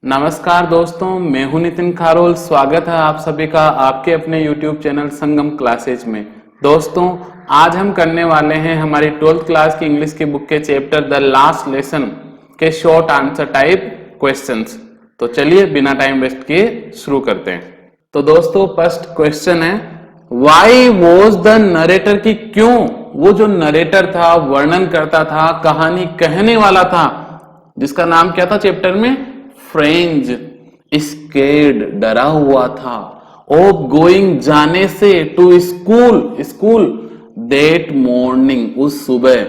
नमस्कार दोस्तों, मैं हूं नितिन खारोल। स्वागत है आप सभी का आपके अपने YouTube चैनल संगम क्लासेज में। दोस्तों, आज हम करने वाले हैं हमारी 12th क्लास की इंग्लिश की बुक के चैप्टर द लास्ट लेसन के शॉर्ट आंसर टाइप क्वेश्चंस। तो चलिए बिना टाइम वेस्ट किए शुरू करते हैं। तो दोस्तों, फर्स्ट क्वेश्चन है, वाई वॉज द नरेटर, की क्यों वो जो नरेटर था, वर्णन करता था, कहानी कहने वाला था, जिसका नाम क्या था चैप्टर में, फ्रेंच, स्केर्ड, डरा हुआ था, ऑफ गोइंग, जाने से, to school, school, that morning, उस सुबह,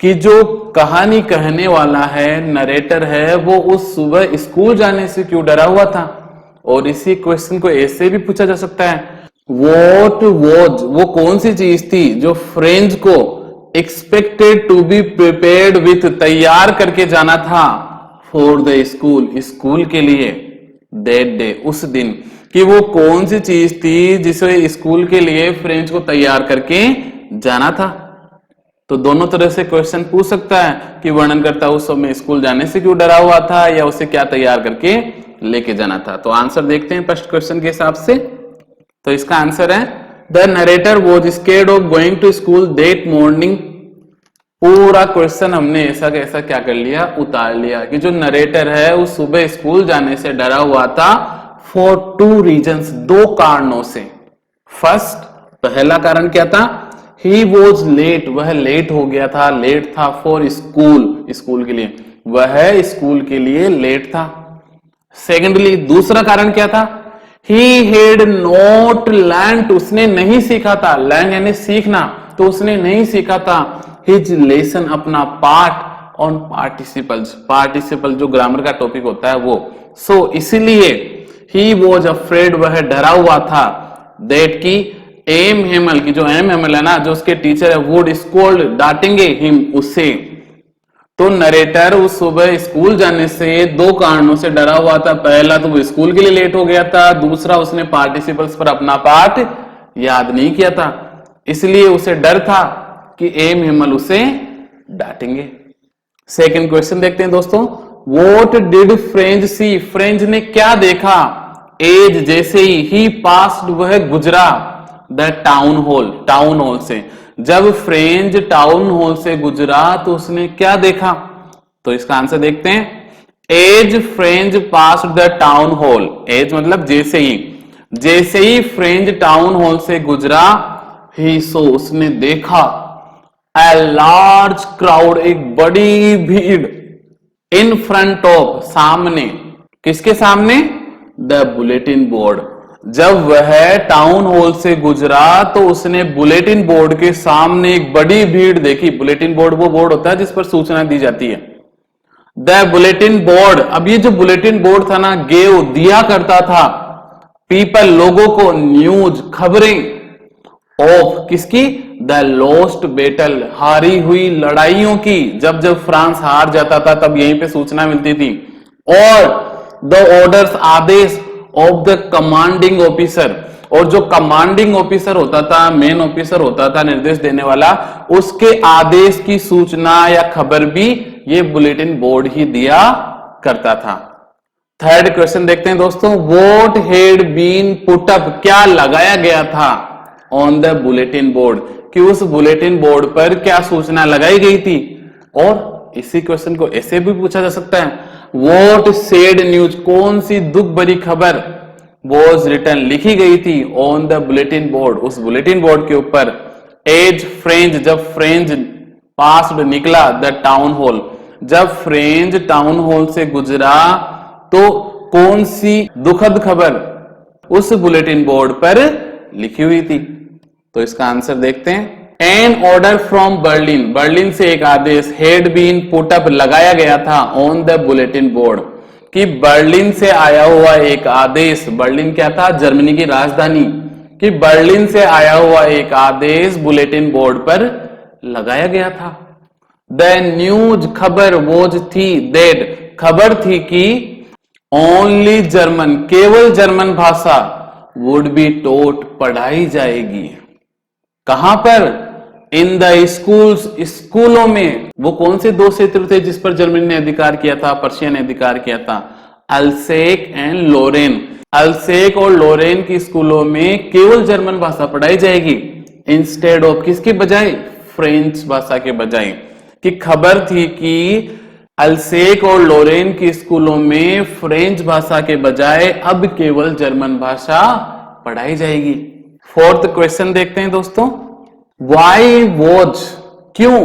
कि जो कहानी कहने वाला है, नरेटर है, वो उस सुबह स्कूल जाने से क्यों डरा हुआ था। और इसी क्वेश्चन को ऐसे भी पूछा जा सकता है, वॉट वॉज, वो कौन सी चीज थी जो फ्रेंच को expected to be prepared with, तैयार करके जाना था, फॉर द स्कूल, स्कूल के लिए, दैट डे, उस दिन, कि वो कौन सी चीज थी जिसे स्कूल के लिए फ्रेंच को तैयार करके जाना था। तो दोनों तरह से क्वेश्चन पूछ सकता है कि वर्णन करता उस समय स्कूल जाने से क्यों डरा हुआ था, या उसे क्या तैयार करके लेके जाना था। तो आंसर देखते हैं फर्स्ट क्वेश्चन के हिसाब से। तो इसका आंसर है, the narrator was scared of going to school that morning. पूरा क्वेश्चन हमने ऐसा कैसा क्या कर लिया, उतार लिया, कि जो नरेटर है वो सुबह स्कूल जाने से डरा हुआ था फॉर टू रीजंस, दो कारणों से। फर्स्ट, पहला कारण क्या था, ही वॉज लेट, वह लेट हो गया था, लेट था, फॉर स्कूल, स्कूल के लिए, वह स्कूल के लिए लेट था। सेकेंडली, दूसरा कारण क्या था, ही हैड नॉट लर्नड, उसने नहीं सीखा था, लर्न यानी सीखना, तो उसने नहीं सीखा था, हिज लेसन, अपना पार्ट ऑन पार्टिसिपल्स, पार्टिसिपल जो ग्रामर का टॉपिक होता है वो। सो इसीलिए ही वॉज अफ्रेड, वह डरा हुआ था, दैट की एम हेमल, की जो एम हेमल है ना, जो उसके टीचर है, वुड स्कोल्ड, डांटेंगे, हिम, उसे। तो नरेटर उस सुबह स्कूल जाने से दो कारणों से डरा हुआ था। पहला तो वो स्कूल के लिए लेट हो गया था, दूसरा उसने पार्टिसिपल्स पर अपना पार्ट याद नहीं किया था, इसलिए उसे डर था कि एम हिमल उसे डांटेंगे। सेकंड क्वेश्चन देखते हैं दोस्तों, what did Franz see, Franz ने क्या देखा, एज, जैसे ही पास्ड, वह गुजरा, the town hall, town hall से, जब फ्रेंच टाउन हॉल से गुजरा तो उसने क्या देखा। तो इसका आंसर देखते हैं, as Franz passed the town hall, as मतलब जैसे ही फ्रेंच टाउन हॉल से गुजरा, ही सो, उसने देखा, a large crowd, एक बड़ी भीड़, in front of, सामने, किसके सामने, the bulletin board, जब वह टाउन हॉल से गुजरा तो उसने बुलेटिन बोर्ड के सामने एक बड़ी भीड़ देखी। बुलेटिन बोर्ड वो बोर्ड होता है जिस पर सूचना दी जाती है, द बुलेटिन बोर्ड। अब ये जो बुलेटिन बोर्ड था ना, गेव, दिया करता था, पीपल, लोगों को, न्यूज, खबरें, ऑफ, किसकी, द लॉस्ट बैटल, हारी हुई लड़ाइयों की। जब जब फ्रांस हार जाता था तब यहीं पे सूचना मिलती थी। और द ऑर्डर्स, आदेश, ऑफ द कमांडिंग ऑफिसर, और जो कमांडिंग ऑफिसर होता था, मेन ऑफिसर होता था, निर्देश देने वाला, उसके आदेश की सूचना या खबर भी ये बुलेटिन बोर्ड ही दिया करता था। थर्ड क्वेश्चन देखते हैं दोस्तों, what had been put up, क्या लगाया गया था, ऑन द बुलेटिन बोर्ड, कि उस बुलेटिन बोर्ड पर क्या सूचना लगाई गई थी। और इसी क्वेश्चन को ऐसे भी पूछा जा सकता है, व्हाट सैड न्यूज, कौन सी दुख भरी खबर, वॉज रिटन, लिखी गई थी, ऑन द बुलेटिन बोर्ड, उस बुलेटिन बोर्ड के ऊपर, एज फ्रेंच, जब फ्रेंच पास्ड, निकला, द टाउन हॉल, जब फ्रेंच टाउन हॉल से गुजरा तो कौन सी दुखद खबर उस बुलेटिन बोर्ड पर लिखी हुई थी। तो इसका आंसर देखते हैं, an order from Berlin, Berlin से एक आदेश, हैड बीन पुट अप, लगाया गया था, ऑन द बुलेटिन बोर्ड, कि बर्लिन से आया हुआ एक आदेश, बर्लिन क्या था, जर्मनी की राजधानी, कि बर्लिन से आया हुआ एक आदेश बुलेटिन बोर्ड पर लगाया गया था। द न्यूज, खबर, वॉज थी, दैट, खबर थी कि ओनली जर्मन, केवल जर्मन भाषा, वुड बी टोट, पढ़ाई जाएगी, कहां पर, इन द स्कूल्स, स्कूलों में। वो कौन से दो क्षेत्र थे जिस पर जर्मनी ने अधिकार किया था, पर्शिया ने अधिकार किया था, अल्सेक एंड लोरेन। अल्सेक और लोरेन की स्कूलों में केवल जर्मन भाषा पढ़ाई जाएगी, इंस्टेड ऑफ किसके बजाय, फ्रेंच भाषा के बजाय। कि खबर थी कि अल्सेक और लोरेन की स्कूलों में फ्रेंच भाषा के बजाय अब केवल जर्मन भाषा पढ़ाई जाएगी। फोर्थ क्वेश्चन देखते हैं दोस्तों, वाई वॉज, क्यों,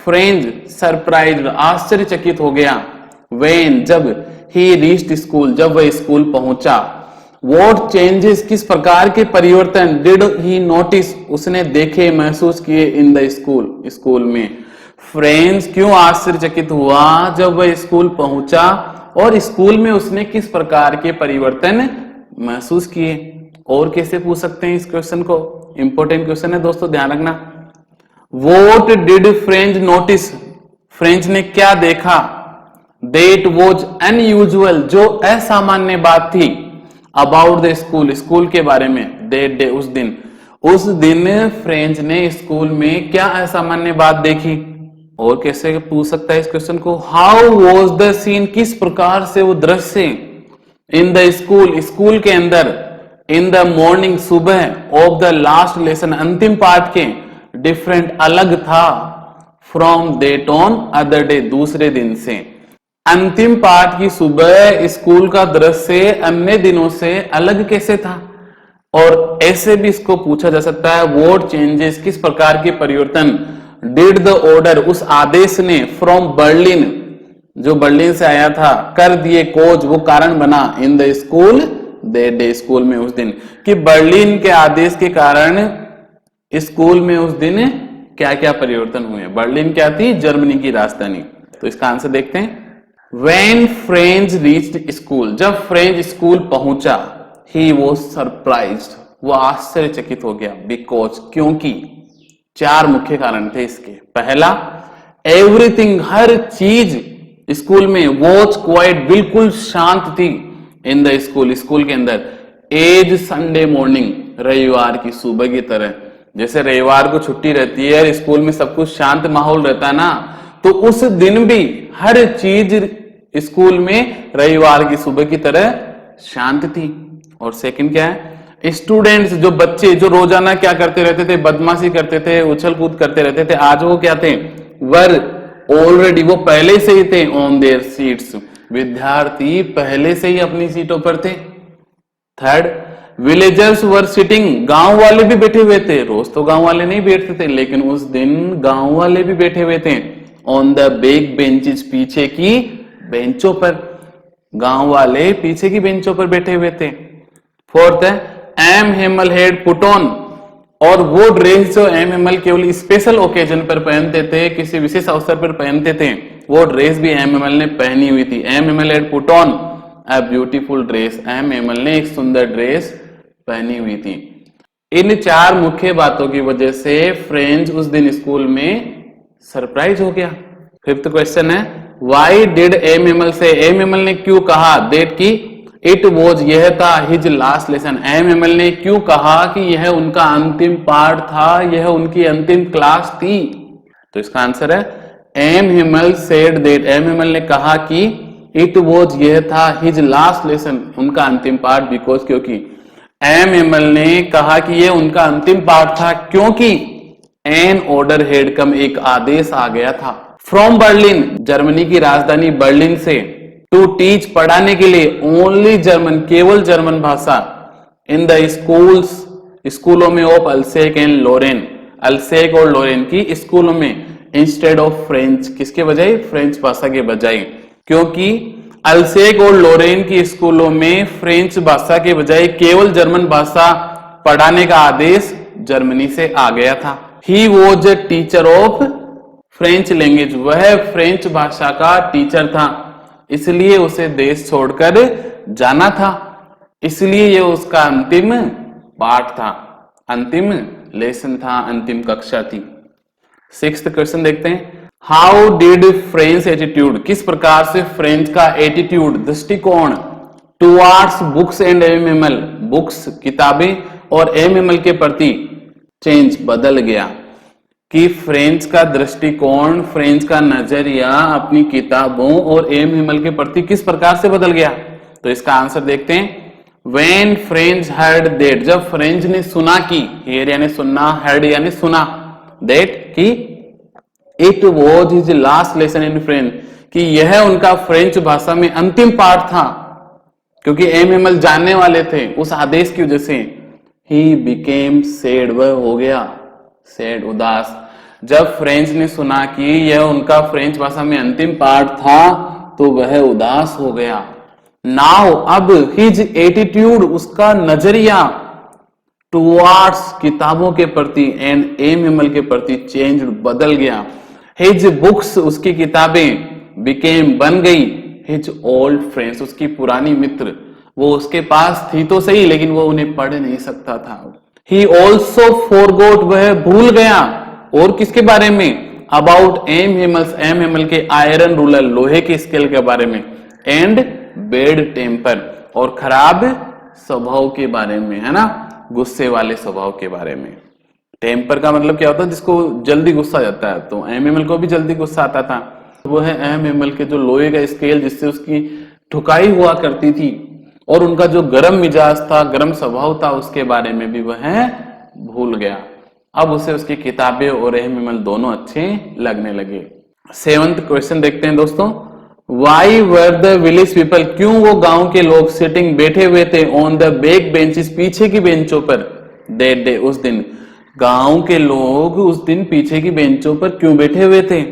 फ्रेंच सरप्राइज्ड आश्चर्यचकित हो गया, वेन जब, ही रीच्ड स्कूल जब वह स्कूल पहुंचा, व्हाट चेंजेस किस प्रकार के परिवर्तन, डिड ही नोटिस उसने देखे महसूस किए, इन द स्कूल स्कूल में। फ्रेंच क्यों आश्चर्यचकित हुआ जब वह स्कूल पहुंचा और स्कूल में उसने किस प्रकार के परिवर्तन महसूस किए। और कैसे पूछ सकते हैं इस क्वेश्चन को, इंपॉर्टेंट क्वेश्चन है दोस्तों, ध्यान रखना। What did French notice, French ने क्या देखा, दैट वाज अनयूजुअल जो असामान्य बात थी, अबाउट द स्कूल स्कूल के बारे में, दैट डे उस दिन फ्रेंच ने स्कूल में क्या असामान्य बात देखी। और कैसे पूछ सकता है इस क्वेश्चन को, हाउ वाज द सीन किस प्रकार से वो दृश्य, इन द स्कूल स्कूल के अंदर, इन द मॉर्निंग सुबह, ऑफ द लास्ट लेसन अंतिम पाठ के, डिफरेंट अलग था, from that on other day दूसरे दिन से। अंतिम पाठ की सुबह स्कूल का दृश्य अन्य दिनों से अलग कैसे था। और ऐसे भी इसको पूछा जा सकता है, व्हाट चेंजेस किस प्रकार के परिवर्तन, डिड द ऑर्डर उस आदेश ने, फ्रॉम बर्लिन जो बर्लिन से आया था, कर दिए, कोज वो कारण बना, in the school that day school में उस दिन। कि बर्लिन के आदेश के कारण स्कूल में उस दिन क्या क्या परिवर्तन हुए। बर्लिन क्या थी, जर्मनी की राजधानी। तो इसका आंसर देखते हैं, When French reached स्कूल जब फ्रेंच स्कूल पहुंचा, he was surprised वो आश्चर्यचकित हो गया, बिकॉज क्योंकि चार मुख्य कारण थे इसके। पहला, एवरीथिंग हर चीज स्कूल में, वॉच क्वाइट बिल्कुल शांत थी, इन द स्कूल स्कूल के अंदर, एज संडे मॉर्निंग रविवार की सुबह की तरह। जैसे रविवार को छुट्टी रहती है और स्कूल में सब कुछ शांत माहौल रहता है ना, तो उस दिन भी हर चीज स्कूल में रविवार की सुबह की तरह शांत थी। और सेकंड क्या है, स्टूडेंट्स जो बच्चे जो रोजाना क्या करते रहते थे, बदमाशी करते थे, उछल कूद करते रहते थे, आज वो क्या थे, वर ऑलरेडी वो पहले से ही थे, ऑन देयर सीट्स विद्यार्थी पहले से ही अपनी सीटों पर थे। थर्ड, विलेजर्स वर सिटिंग गांव वाले भी बैठे हुए थे, रोज तो गांव वाले नहीं बैठते थे लेकिन उस दिन गांव वाले भी बैठे हुए थे, ऑन द बैक बेंचेस पीछे की बेंचों पर, गांव वाले पीछे की बेंचों पर बैठे हुए थे। फोर्थ है, M Hamel had put on, और वो ड्रेस जो एम हेमल केवल स्पेशल ओकेजन पर पहनते थे, किसी विशेष अवसर पर पहनते थे, वो ड्रेस भी एम हेमल ने पहनी हुई थी। M Hamel had put on a beautiful dress, M Hamel ने एक सुंदर ड्रेस पहनी हुई थी। इन चार मुख्य बातों की वजह से फ्रेंच उस दिन स्कूल में सरप्राइज हो गया। फिफ्थ क्वेश्चन है, वाई डिड एम हेमल से, एम हेमल ने क्यों कहा, दैट की इट वॉज यह था, his last lesson, M Hamel ने क्यों कहा कि यह उनका अंतिम पाठ था, यह उनकी अंतिम क्लास थी। तो इसका आंसर है, M Hemal said that, M Hamel ने कहा कि इट वॉज यह था, हिज लास्ट लेसन उनका अंतिम पाठ, बिकॉज क्योंकि, एम हेमल ने कहा कि यह उनका अंतिम पाठ था क्योंकि एन ऑर्डर हेड कम एक आदेश आ गया था, फ्रॉम बर्लिन जर्मनी की राजधानी बर्लिन से, टू टीच पढ़ाने के लिए, ओनली जर्मन केवल जर्मन भाषा, इन द स्कूल्स स्कूलों में, ऑफ अल्सेक एंड लोरेन अल्सेक और लोरेन की स्कूलों में, इंस्टेड ऑफ फ्रेंच किसके बजाय, फ्रेंच भाषा के बजाय, क्योंकि अल्सेक और लोरेन की स्कूलों में फ्रेंच भाषा के बजाय केवल जर्मन भाषा पढ़ाने का आदेश जर्मनी से आ गया था। He was a teacher of French language, वह फ्रेंच भाषा का टीचर था, इसलिए उसे देश छोड़कर जाना था, इसलिए यह उसका अंतिम पाठ था, अंतिम लेसन था, अंतिम कक्षा थी। सिक्स्थ क्वेश्चन देखते हैं, हाउ डिड फ्रेंच एटीट्यूड, किस प्रकार से फ्रेंच का एटीट्यूड दृष्टिकोण, towards books and M Hamel, books किताबें और एम हेमल के प्रति चेंज बदल गया। कि फ्रेंच का दृष्टिकोण, फ्रेंच का नजरिया अपनी किताबों और एम हेमल के प्रति किस प्रकार से बदल गया। तो इसका आंसर देखते हैं। When French heard that, जब फ्रेंच ने सुना कि, hear यानी सुनना, heard यानी सुना, that कि it was his last lesson in French, कि यह उनका फ्रेंच भाषा में अंतिम पाठ था, क्योंकि एम जानने वाले थे उस आदेश की वजह से। He became sad, वह हो गया sad, उदास। जब फ्रेंच ने सुना कि यह उनका फ्रेंच भाषा में अंतिम पाठ था तो वह उदास हो गया। नाउ, अब हिज एटीट्यूड, उसका नजरिया, टुवार्ड्स, किताबों के प्रति, एंड एम के प्रति चेंज, बदल गया। हिज बुक्स, उसकी किताबें, बिकेम, बन गई, हिज ओल्ड फ्रेंड्स, उसकी पुरानी मित्र, वो उसके पास थी तो सही लेकिन वो उन्हें पढ़ नहीं सकता था। ही ऑल्सो फॉरगॉट, वह भूल गया, और किसके बारे में? अबाउट एम हेमल के आयरन रूलर, लोहे के स्केल के बारे में, एंड बैड टेम्पर, और खराब स्वभाव के बारे में, है ना, गुस्से वाले स्वभाव के बारे में। टेम्पर का मतलब क्या होता है? जिसको जल्दी गुस्सा जाता है, तो एम को भी जल्दी गुस्सा आता था। वो है एम के जो लोहे का स्केल जिससे उसकी ठुकाई हुआ करती थी, और उनका जो गर्म मिजाज था, गर्म स्वभाव था, उसके बारे में भी वह भूल गया। अब उसे उसकी किताबें और एम दोनों अच्छे लगने लगे। 7th क्वेश्चन देखते हैं दोस्तों। Why were the village people, क्यों वो गांव के लोग सिटिंग, बैठे हुए थे, ऑन द बैक बेंचेस, पीछे की बेंचों पर, that day, उस दिन। गांव के लोग उस दिन पीछे की बेंचों पर क्यों बैठे हुए थे?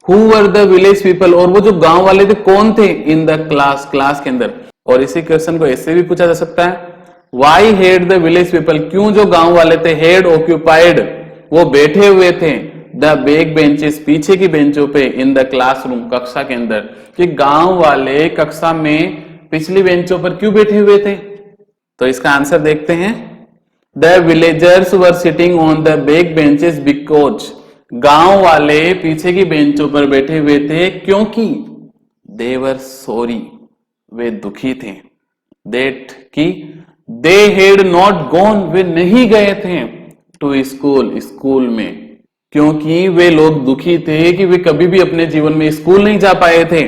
Who were the village people, और वो जो गांव वाले थे कौन थे? In the class, क्लास के अंदर। और इसी क्वेश्चन को ऐसे भी पूछा जा सकता है, Why had the village people, क्यों जो गांव वाले थे, had occupied, वो बैठे हुए थे, द बैक बेंचेस, पीछे की बेंचों पे, इन द क्लासरूम, कक्षा के अंदर, कि गांव वाले कक्षा में पिछली बेंचों पर क्यों बैठे हुए थे? तो इसका आंसर देखते हैं। The villagers were sitting on the back benches because, गांव वाले पीछे की बेंचों पर बैठे हुए थे क्योंकि दे वर सॉरी, वे दुखी थे, दैट की दे हैड नॉट गॉन, वे नहीं गए थे, टू स्कूल, स्कूल में, क्योंकि वे लोग दुखी थे कि वे कभी भी अपने जीवन में स्कूल नहीं जा पाए थे।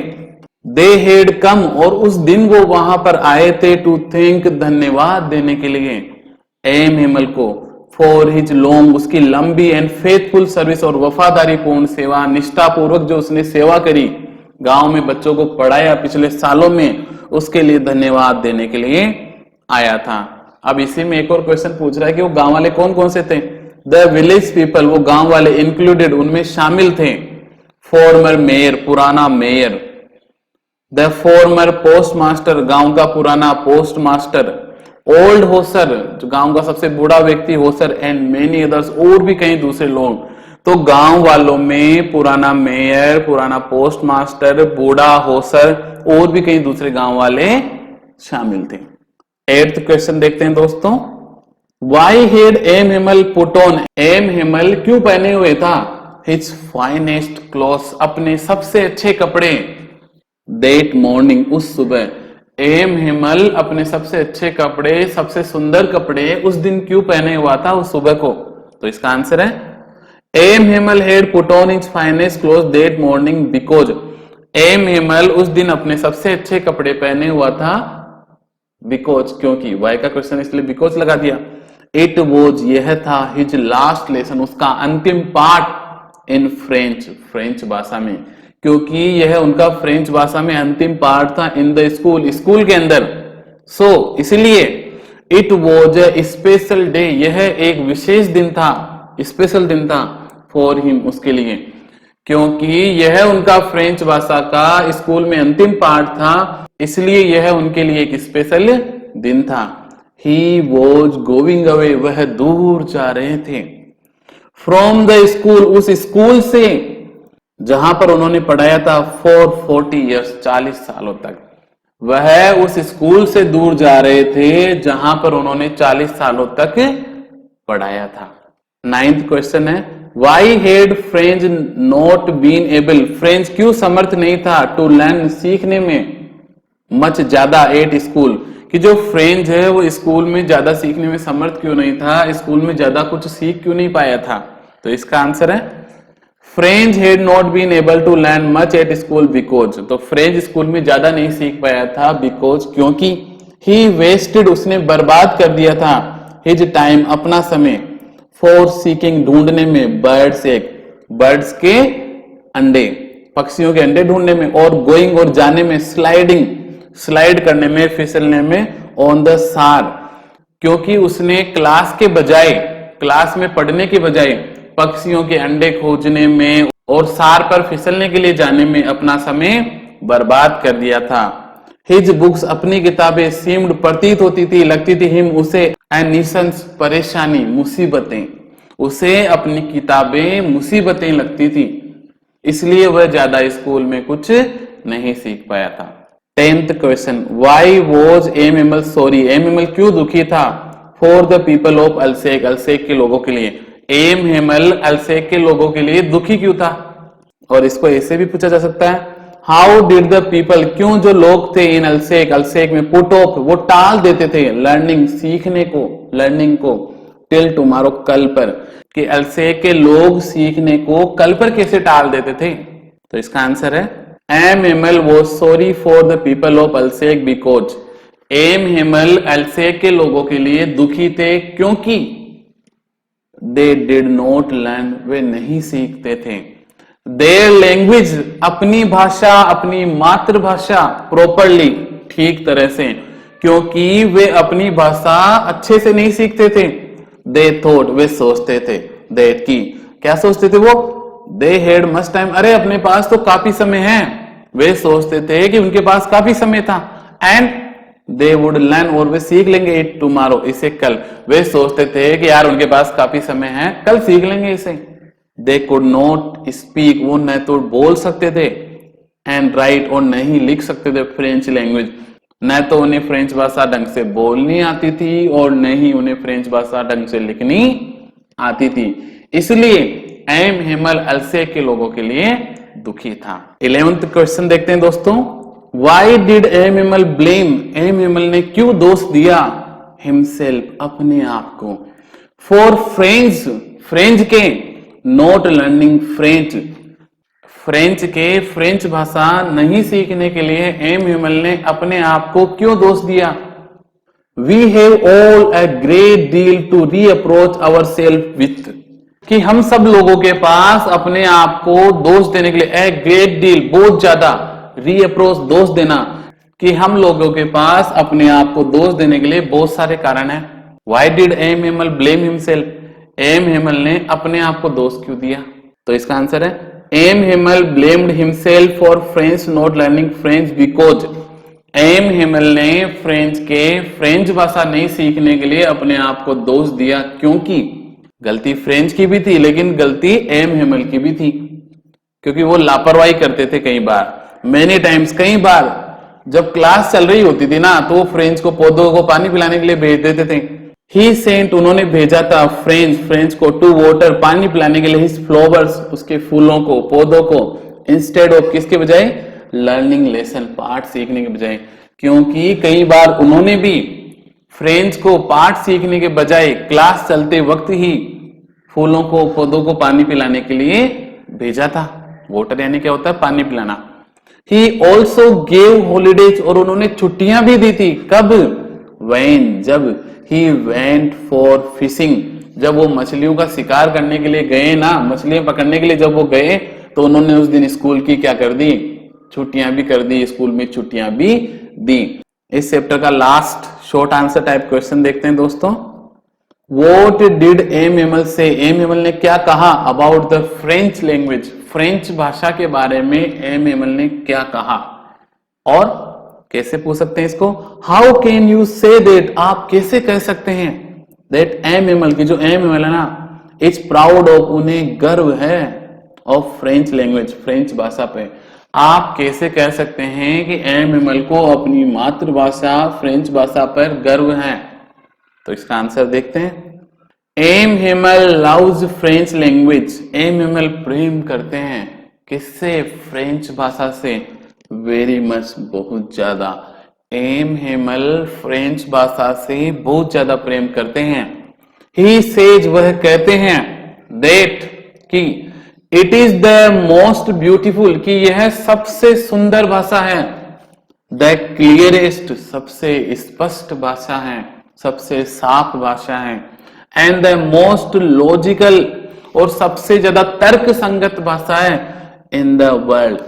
दे हैड कम, और उस दिन वो वहां पर आए थे, टू थैंक, धन्यवाद देने के लिए, एम हेमल को, फॉर हिज लॉन्ग, उसकी लंबी एंड फेथफुल सर्विस, और वफादारी पूर्ण सेवा, निष्ठा पूर्वक जो उसने सेवा करी, गांव में बच्चों को पढ़ाया पिछले सालों में, उसके लिए धन्यवाद देने के लिए आया था। अब इसी में एक और क्वेश्चन पूछ रहा है कि वो गांव वाले कौन कौन से थे? द विलेज पीपल, वो गांव वाले, इंक्लूडेड, उनमें शामिल थे, फॉर्मर मेयर, पुराना mayor, the former post master, गांव का पुराना पोस्ट मास्टर, ओल्ड होसर, जो गांव का सबसे बूढ़ा व्यक्ति होसर, एंड मेनी अदर्स, और भी कई दूसरे लोग। तो गांव वालों में पुराना मेयर, पुराना पोस्ट मास्टर, बूढ़ा होसर, और भी कई दूसरे गांव वाले शामिल थे। 8th क्वेश्चन देखते हैं दोस्तों। Why had M Hamel put on, M Hamel क्यों पहने हुए था हिज फाइनेस्ट क्लॉथ्स, अपने सबसे अच्छे कपड़े, दैट मॉर्निंग, उस सुबह। एम हेमल अपने सबसे अच्छे कपड़े, सबसे सुंदर कपड़े उस दिन क्यों पहने हुआ था, उस सुबह को? तो इसका आंसर है M Hamel had put on his finest clothes that morning because, M Hamel उस दिन अपने सबसे अच्छे कपड़े पहने हुआ था, बिकॉज, क्योंकि, वाई का क्वेश्चन इसलिए बिकॉज लगा दिया। इट वॉज, यह था, हिज लास्ट लेसन, उसका अंतिम पाठ, इन फ्रेंच, फ्रेंच भाषा में, क्योंकि यह उनका फ्रेंच भाषा में अंतिम पाठ था, इन द स्कूल, स्कूल के अंदर। सो इसलिए it was a special day, यह एक विशेष दिन था, स्पेशल दिन था, फॉर हिम, उसके लिए, क्योंकि यह उनका फ्रेंच भाषा का स्कूल में अंतिम पाठ था, इसलिए यह उनके लिए एक स्पेशल दिन था। ही वॉज गोइंग अवे, वह दूर जा रहे थे, फ्रॉम द स्कूल, उस स्कूल से जहां पर उन्होंने पढ़ाया था, फॉर 40 ईयर्स, 40 सालों तक, वह उस स्कूल से दूर जा रहे थे जहां पर उन्होंने 40 सालों तक पढ़ाया था। 9th क्वेश्चन है, why had Franz not been able, Franz क्यों समर्थ नहीं था, टू लर्न, सीखने में, मच, ज्यादा, एट स्कूल, कि जो फ्रेंच है वो स्कूल में ज्यादा सीखने में समर्थ क्यों नहीं था, स्कूल में ज्यादा कुछ सीख क्यों नहीं पाया था? तो इसका आंसर है Franz had not been able to learn much at school because, तो फ्रेंच स्कूल में ज्यादा नहीं सीख पाया था बिकॉज क्योंकि ही वेस्टेड, उसने बर्बाद कर दिया था हिज टाइम, अपना समय, फॉर सीकिंग, ढूंढने में, बर्ड्स एग, बर्ड्स के अंडे, पक्षियों के अंडे ढूंढने में, और गोइंग, और जाने में, स्लाइडिंग, स्लाइड करने में, फिसलने में, ऑन द सार, क्योंकि उसने क्लास के बजाय, क्लास में पढ़ने के बजाय पक्षियों के अंडे खोजने में और सार पर फिसलने के लिए जाने में अपना समय बर्बाद कर दिया था। हिज बुक्स, अपनी किताबें, सीम्ड, प्रतीत होती थी, लगती थी, हिम, उसे, एन न्यूसेंस, परेशानी, मुसीबतें, उसे अपनी किताबें मुसीबतें लगती थी, इसलिए वह ज्यादा स्कूल में कुछ नहीं सीख पाया था। 10th question, why was M Hamel sorry, M Hamel क्यों दुखी था, for the people of Alsace, Alsace के लोगों के लिए, एम हेमल अल्सेक के लोगों के लिए दुखी क्यों था। और इसको ऐसे भी पूछा जा सकता है, हाउ डिड द पीपल, क्यों जो लोग थे इन अल्सेक, अल्सेक में, पुट ऑफ, वो टाल देते थे, लर्निंग, सीखने को, लर्निंग को, टिल टुमारो, कल पर, कि अल्सेक के लोग सीखने को कल पर कैसे टाल देते थे। तो इसका आंसर है M Hamel was sorry for the people of Alsace because, M Hamel Alsace के लोगों के लिए दुखी थे क्योंकि दे डिड नॉट लर्न, वे नहीं सीखते थे, देयर लैंग्वेज, अपनी भाषा, अपनी मातृभाषा, प्रोपरली, ठीक तरह से, क्योंकि वे अपनी भाषा अच्छे से नहीं सीखते थे, दे थॉट, वे सोचते थे, दैट की, क्या सोचते थे वो, दे हैड मच टाइम, अरे अपने पास तो काफी समय है, वे सोचते थे कि उनके पास काफी समय था, एंड दे वुड लर्न, और वे सीख लेंगे इट टुमारो, इसे कल, वे सोचते थे कि यार उनके पास काफी समय है, कल सीख लेंगे इसे। दे कुड नॉट स्पीक, वो न तो बोल सकते थे, एंड राइट, और नहीं लिख सकते थे, फ्रेंच लैंग्वेज, न तो उन्हें फ्रेंच भाषा ढंग से बोलनी आती थी और न ही उन्हें फ्रेंच भाषा ढंग से लिखनी आती थी, इसलिए एम हेमल अल्सेक के लोगों के लिए दुखी था। 11th क्वेश्चन देखते हैं दोस्तों, why did M Hamel blame, M Hamel ने क्यों दोष दिया, हिमसेल्फ, अपने आप को, फॉर फ्रेंच, फ्रेंच के, नॉट लर्निंग फ्रेंच, फ्रेंच के, फ्रेंच भाषा नहीं सीखने के लिए एम हेमल ने अपने आप को क्यों दोष दिया। We have all a great deal to reapproach our self with, कि हम सब लोगों के पास अपने आप को दोष देने के लिए, ए ग्रेट डील, बहुत ज्यादा, रीअप्रोच, दोष देना, कि हम लोगों के पास अपने आप को दोष देने के लिए बहुत सारे कारण हैं। Why did M Hamel blame himself, M Hamel ने अपने आप को दोष क्यों दिया। तो इसका आंसर है M Hamel blamed himself for French not learning French because, M Hamel ने फ्रेंच के, फ्रेंच भाषा नहीं सीखने के लिए अपने आप को दोष दिया क्योंकि गलती फ्रेंच की भी थी लेकिन गलती एम हेमल की भी थी, क्योंकि वो लापरवाही करते थे कई बार, मेनी टाइम्स, कई बार जब क्लास चल रही होती थी ना तो फ्रेंच को पौधों को पानी पिलाने के लिए भेज देते थे। ही सेंट, उन्होंने भेजा था, फ्रेंच, फ्रेंच को, टू वाटर, पानी पिलाने के लिए, हिज फ्लावर्स, उसके फूलों को, पौधों को, इंस्टेड ऑफ, किसके बजाय, लर्निंग लेसन, पाठ सीखने के बजाय, क्योंकि कई बार उन्होंने भी फ्रेंच को पाठ सीखने के बजाय क्लास चलते वक्त ही फूलों को, पौधों को पानी पिलाने के लिए भेजा था। वाटर यानी क्या होता है, पानी पिलाना। ही ऑल्सो गेव हॉलीडेज, और उन्होंने छुट्टियां भी दी थी, कब, वैन, जब, ही वेंट फॉर फिशिंग, जब वो मछलियों का शिकार करने के लिए गए ना, मछलियां पकड़ने के लिए जब वो गए तो उन्होंने उस दिन स्कूल की क्या कर दी, छुट्टियां भी कर दी, स्कूल में छुट्टियां भी दी। इस चैप्टर का last short answer type question देखते हैं दोस्तों। What did एम हेमल से, एम हेमल ने क्या कहा about the French language, French भाषा के बारे में एम हेमल ने क्या कहा, और कैसे पूछ सकते हैं इसको, how can you say that, आप कैसे कह सकते हैं, दैट एम हेमल की, जो एम हेमल है ना, इज प्राउड ऑफ, उन्हें गर्व है, ऑफ फ्रेंच लैंग्वेज, फ्रेंच भाषा पे, आप कैसे कह सकते हैं कि एम हेमल को अपनी मातृभाषा फ्रेंच भाषा पर गर्व है। तो इसका आंसर देखते हैं। M Hamel loves French language, M Hamel प्रेम करते हैं किससे, फ्रेंच भाषा से, वेरी मच, बहुत ज्यादा, एम हेमल फ्रेंच भाषा से बहुत ज्यादा प्रेम करते हैं। ही सेज, वह कहते हैं, दैट की, it is the most beautiful, कि यह सबसे सुंदर भाषा है। द क्लियरेस्ट, सबसे स्पष्ट भाषा है, सबसे साफ भाषा है। एंड द मोस्ट लॉजिकल, और सबसे ज्यादा तर्क संगत भाषा है in the world.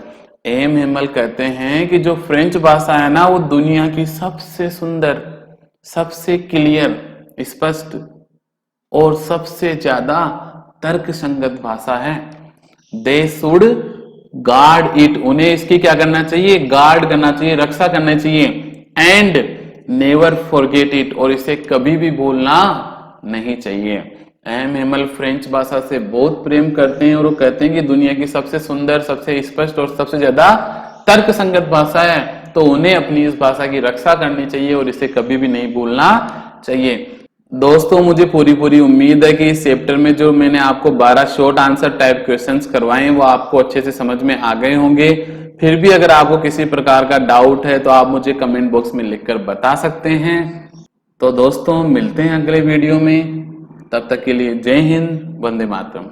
M Hemal कहते हैं कि जो फ्रेंच भाषा है ना, वो दुनिया की सबसे सुंदर, सबसे क्लियर, स्पष्ट और सबसे ज्यादा तर्क संगत भाषा है। दे शुड गार्ड इट, उन्हें इसकी क्या करना चाहिए? गार्ड करना चाहिए, रक्षा करना चाहिए। एंड नेवर फॉरगेट इट, और इसे कभी भी भूलना नहीं चाहिए। एम हेमल फ्रेंच भाषा से बहुत प्रेम करते हैं और वो कहते हैं कि दुनिया की सबसे सुंदर, सबसे स्पष्ट और सबसे ज्यादा तर्क संगत भाषा है, तो उन्हें अपनी इस भाषा की रक्षा करनी चाहिए और इसे कभी भी नहीं भूलना चाहिए। दोस्तों, मुझे पूरी उम्मीद है कि इस चैप्टर में जो मैंने आपको 12 शॉर्ट आंसर टाइप क्वेश्चंस करवाए हैं वो आपको अच्छे से समझ में आ गए होंगे। फिर भी अगर आपको किसी प्रकार का डाउट है तो आप मुझे कमेंट बॉक्स में लिखकर बता सकते हैं। तो दोस्तों, मिलते हैं अगले वीडियो में, तब तक के लिए जय हिंद, वंदे मातरम।